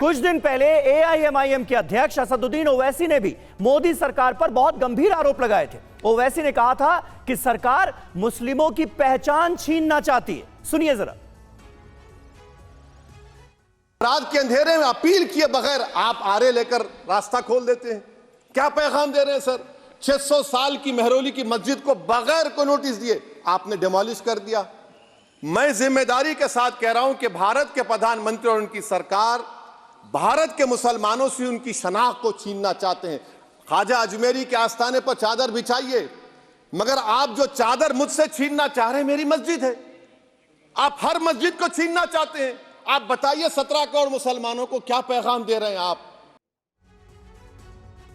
कुछ दिन पहले एआईएमआईएम के अध्यक्ष असदुद्दीन ओवैसी ने भी मोदी सरकार पर बहुत गंभीर आरोप लगाए थे। ओवैसी ने कहा था कि सरकार मुस्लिमों की पहचान छीनना चाहती है। सुनिए जरा। रात के अंधेरे में अपील किए बगैर आप आरे लेकर रास्ता खोल देते हैं। क्या पैगाम दे रहे हैं सर? 600 साल की मेहरौली की मस्जिद को बगैर को नोटिस दिए आपने डिमोलिश कर दिया। मैं जिम्मेदारी के साथ कह रहा हूं कि भारत के प्रधानमंत्री और उनकी सरकार भारत के मुसलमानों से उनकी शनाख्त को छीनना चाहते हैं। ख्वाजा अजमेरी के आस्थाने पर चादर बिछाइए, मगर आप जो चादर मुझसे छीनना चाह रहे हैं मेरी मस्जिद है, आप हर मस्जिद को छीनना चाहते हैं। आप बताइए 17 करोड़ मुसलमानों को क्या पैगाम दे रहे हैं आप?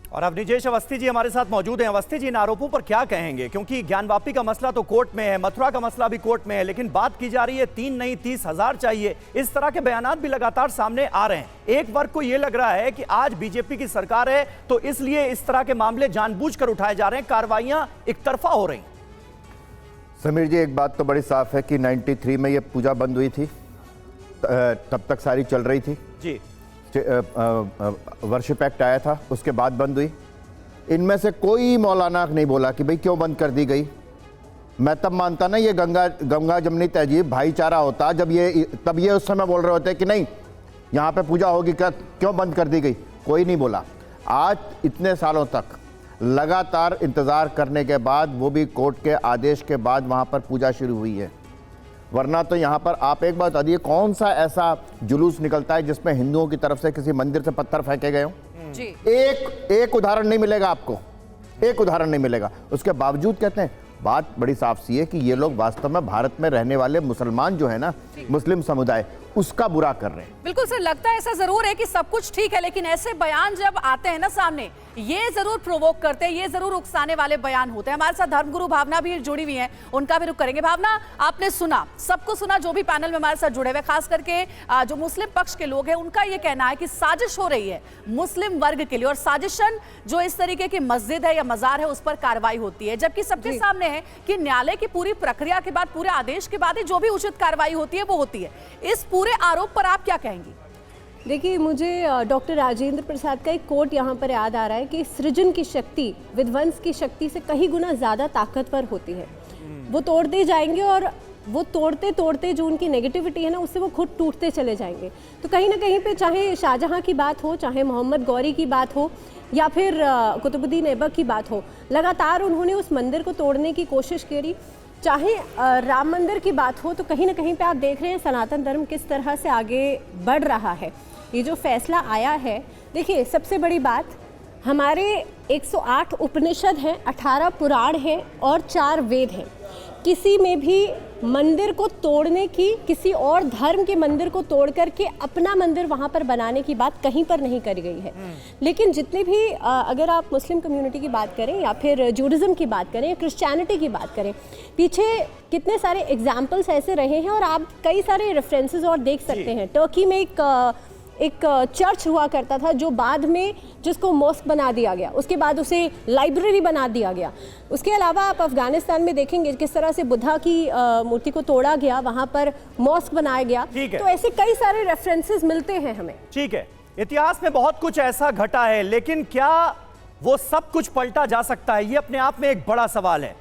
और अब निजेश अवस्थी जी हमारे साथ मौजूद हैं। अवस्थी जी, इन आरोपों पर क्या कहेंगे? क्योंकि ज्ञानवापी का मसला तो कोर्ट में है, मथुरा का मसला भी कोर्ट में है, लेकिन बात की जा रही है 3 नहीं 30,000 चाहिए। इस तरह के बयानात भी लगातार सामने आ रहे हैं। एक वर्ग को यह लग रहा है कि आज बीजेपी की सरकार है तो इसलिए इस तरह के मामले जानबूझकर उठाए जा रहे हैं, कार्रवाइयां एक तरफा हो रही। समीर जी, एक बात तो बड़ी साफ है कि 93 में ये पूजा बंद हुई थी, तब तक सारी चल रही थी जी। वर्शिप एक्ट आया था, उसके बाद बंद हुई। इनमें से कोई मौलाना नहीं बोला कि भाई क्यों बंद कर दी गई। मैं तब मानता ना ये गंगा जमनी तहजीब भाईचारा होता तब ये उस समय बोल रहे होते कि नहीं यहाँ पे पूजा होगी, क्या क्यों बंद कर दी गई। कोई नहीं बोला। आज इतने सालों तक लगातार इंतज़ार करने के बाद, वो भी कोर्ट के आदेश के बाद वहाँ पर पूजा शुरू हुई है। वरना तो यहाँ पर आप एक बात बताइए, कौन सा ऐसा जुलूस निकलता है जिसमें हिंदुओं की तरफ से किसी मंदिर से पत्थर फेंके गए हों? जी। एक उदाहरण नहीं मिलेगा आपको, एक उदाहरण नहीं मिलेगा। उसके बावजूद कहते हैं, बात बड़ी साफ सी है कि ये लोग वास्तव में भारत में रहने वाले मुसलमान जो है ना, मुस्लिम समुदाय, उसका बुरा कर रहे हैं। बिल्कुल सर, लगता है ऐसा जरूर है कि सब कुछ ठीक है, लेकिन ऐसे बयान जब आते हैं ना सामने, ये जरूर प्रोवोक करते हैं, ये जरूर उकसाने वाले बयान होते हैं। हमारे साथ धर्मगुरु भावना भी जुड़ी हुई हैं, उनका भी रुख करेंगे। भावना, आपने सुना, सबको सुना, जो भी पैनल में हमारे साथ जुड़े हुए, खास करके जो मुस्लिम पक्ष के लोग हैं, उनका ये कहना है कि साजिश हो रही है मुस्लिम वर्ग के लिए, और साजिशन जो इस तरीके की मस्जिद है या मजार है उस पर कार्रवाई होती है, जबकि सबके सामने है कि न्यायालय की पूरी प्रक्रिया के बाद, पूरे आदेश के बाद ही जो भी उचित कार्रवाई होती है वो होती है। इस पूरे आरोप पर आप क्या कहेंगी? देखिए, मुझे डॉक्टर राजेंद्र प्रसाद का एक कोट यहाँ पर याद आ रहा है कि सृजन की शक्ति विध्वंस की शक्ति से कहीं गुना ज़्यादा ताकतवर होती है। वो तोड़ते जाएंगे और वो तोड़ते तोड़ते जो उनकी नेगेटिविटी है ना, उससे वो खुद टूटते चले जाएंगे। तो कहीं ना कहीं पे चाहे शाहजहां की बात हो, चाहे मोहम्मद गौरी की बात हो, या फिर कुतुबुद्दीन ऐबक की बात हो, लगातार उन्होंने उस मंदिर को तोड़ने की कोशिश करी। चाहे राम मंदिर की बात हो, तो कहीं ना कहीं पे आप देख रहे हैं सनातन धर्म किस तरह से आगे बढ़ रहा है। ये जो फैसला आया है, देखिए सबसे बड़ी बात, हमारे 108 उपनिषद हैं, 18 पुराण हैं और 4 वेद हैं। किसी में भी मंदिर को तोड़ने की, किसी और धर्म के मंदिर को तोड़ करके अपना मंदिर वहाँ पर बनाने की बात कहीं पर नहीं करी गई है। लेकिन जितने भी अगर आप मुस्लिम कम्युनिटी की बात करें या फिर जूडिज्म की बात करें या क्रिश्चियनिटी की बात करें, पीछे कितने सारे एग्जाम्पल्स ऐसे रहे हैं और आप कई सारे रेफरेंसेस और देख सकते हैं। टर्की में एक चर्च हुआ करता था जो बाद में जिसको मॉस्क बना दिया गया, उसके बाद उसे लाइब्रेरी बना दिया गया। उसके अलावा आप अफगानिस्तान में देखेंगे किस तरह से बुद्धा की मूर्ति को तोड़ा गया, वहां पर मॉस्क बनाया गया। तो ऐसे कई सारे रेफरेंसेस मिलते हैं हमें। ठीक है, इतिहास में बहुत कुछ ऐसा घटा है, लेकिन क्या वो सब कुछ पलटा जा सकता है? ये अपने आप में एक बड़ा सवाल है।